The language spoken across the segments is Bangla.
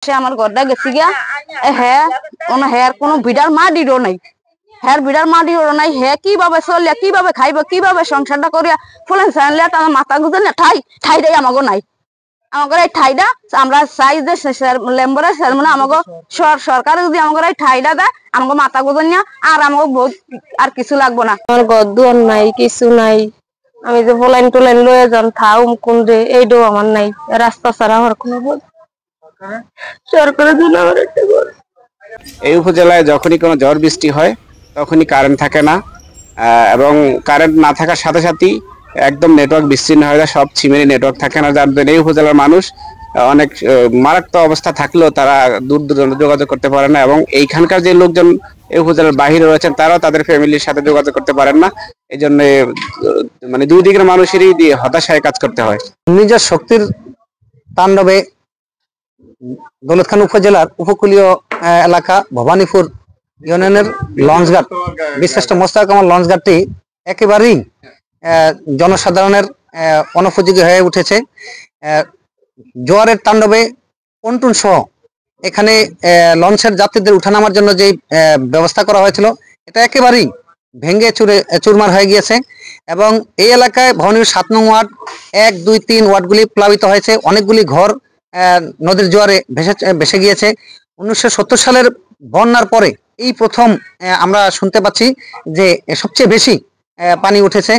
সে আমার ঘরটা গেছি গিয়া হ্যাঁ হ্যাঁ কোনো ভিড়ার মাটিরও নাই, হ্যাঁ ভিড়ার মাটিরও নাই। হ্যাঁ কিভাবে চলিয়া কিভাবে খাইব কিভাবে সংসারটা করিয়া ফুলেন চাইলে তার মাথা গুজে না ঠাইটাই আমাকে নাই। আমাদের এই ঠাইটা আমরা চাই যে লেম্বরের মানে আমাকে সরকার যদি আমাদের এই ঠাইটা দেয় আমাকে মাথা গুজে নিয়ে আর আমাকে বহুত আর কিছু লাগবো না। আমার ঘর দুয়ার নাই, কিছু নাই। আমি যে ফলাইন টোলাইন লয়ে যান থাও কোনরে এইটাও আমার নাই। রাস্তা ছাড়া আমার কোনো সরকারের জন্য আমার একটা ঘর। এই উপজেলায় যখনই কোনো ঝড় বৃষ্টি হয় তখনই কারেন্ট থাকে না, এবং কারেন্ট না থাকার সাথে সাথেই একদম নেটওয়ার্ক বিচ্ছিন্ন হয়ে যায়, সব সিমেরই নেটওয়ার্ক থাকে না, যার জন্য এই উপজেলার মানুষ অনেক মারাত্মক অবস্থা থাকলেও তারা দূর দূরান্ত যোগাযোগ করতে পারে না, এবং এইখানকার যে লোকজন এই উপজেলার বাহিরে রয়েছেন তারাও তাদের ফ্যামিলির সাথে যোগাযোগ করতে পারেন না। এই জন্য মানে দুই দিকের মানুষেরই হতাশায় কাজ করতে হয়। নিজের শক্তির তাণ্ডবে দৌলতখান উপজেলার উপকূলীয় এলাকা ভবানীপুর ইউনিয়নের লঞ্চঘাট বিশিষ্ট মোস্তাক কামাল লঞ্চঘাটটি একেবারেই জনসাধারণের অনুপযোগী হয়ে উঠেছে। জোয়ারের তাণ্ডবে পন্টুন সহ এখানে লঞ্চের যাত্রীদের উঠানামার জন্য যে ব্যবস্থা করা হয়েছিল এটা একেবারেই ভেঙে চুরমার হয়ে গিয়েছে, এবং এই এলাকায় ভবানীপুর 7 নং ওয়ার্ড 1, 2, 3 ওয়ার্ডগুলি প্লাবিত হয়েছে। অনেকগুলি ঘর নদীর জোয়ারে ভেসে গিয়েছে। 1970 সালের বন্যার পরে এই প্রথম আমরা শুনতে পাচ্ছি যে সবচেয়ে বেশি পানি উঠেছে,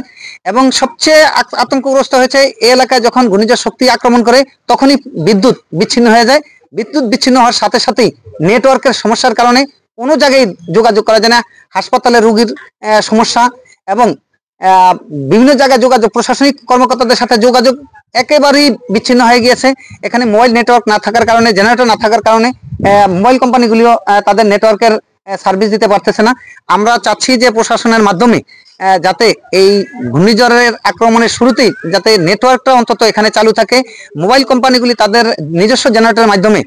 এবং সবচেয়ে আতঙ্কগ্রস্ত হয়েছে এই এলাকায় যখন ঘূর্ণিঝড় শক্তি আক্রমণ করে তখনই বিদ্যুৎ বিচ্ছিন্ন হয়ে যায়। বিদ্যুৎ বিচ্ছিন্ন হওয়ার সাথে সাথেই নেটওয়ার্কের সমস্যার কারণে কোনো জায়গায় যোগাযোগ করা যায় না। হাসপাতালে রোগীর সমস্যা এবং বিভিন্ন জায়গায় যোগাযোগ, প্রশাসনিক কর্মকর্তাদের সাথে যোগাযোগ একেবারেই বিচ্ছিন্ন হয়ে গিয়েছে। এখানে মোবাইল নেটওয়ার্ক না থাকার কারণে, জেনারেটর না থাকার কারণে মোবাইল কোম্পানিগুলিও তাদের নেটওয়ার্কের সার্ভিস দিতে পারতেছে না। আমরা চাচ্ছি যে প্রশাসনের মাধ্যমে যাতে এই ঘূর্ণিঝড়ের আক্রমণের শুরুতেই যাতে নেটওয়ার্কটা অন্তত এখানে চালু থাকে, মোবাইল কোম্পানিগুলি তাদের নিজস্ব জেনারেটরের মাধ্যমে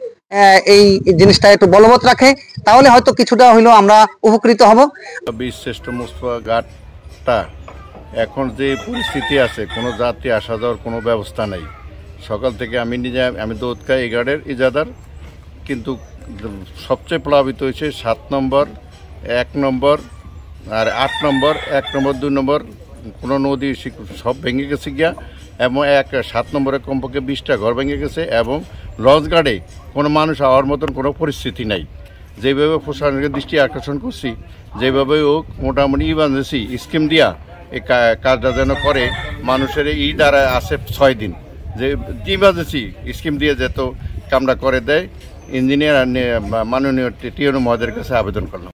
এই জিনিসটা একটু বলবৎ রাখে, তাহলে হয়তো কিছুটা হইলেও আমরা উপকৃত হব। বীরশ্রেষ্ঠ মোস্তফা ঘাটটা এখন যে পরিস্থিতি আছে, কোনো যাত্রী আসা যাওয়ার কোনো ব্যবস্থা নেই। সকাল থেকে আমি দৌদকা এই ঘাটের ইজাদার, কিন্তু সবচেয়ে প্লাবিত হয়েছে 7 নম্বর, 1 নম্বর আর 8 নম্বর, 1 নম্বর 2 নম্বর কোনো নদী সব ভেঙে গেছে গিয়া, এবং 7 নম্বরে কমপক্ষে 20টা ঘর ভেঙে গেছে, এবং লঞ্চ ঘাটে কোনো মানুষ আওয়ার মতন কোনো পরিস্থিতি নাই। যেভাবে প্রশাসনের দৃষ্টি আকর্ষণ করছি, যেভাবে ও মোটামুটি ইমার্জেন্সি স্কিম দিয়া এই কাজটা যেন করে, মানুষের এই দ্বারা আছে 6 দিন যে ইমার্জেন্সি স্কিম দিয়ে যেত কামটা করে দেয়, ইঞ্জিনিয়ার আর মাননীয় টিওনো মহোদয়ের কাছে আবেদন করলাম।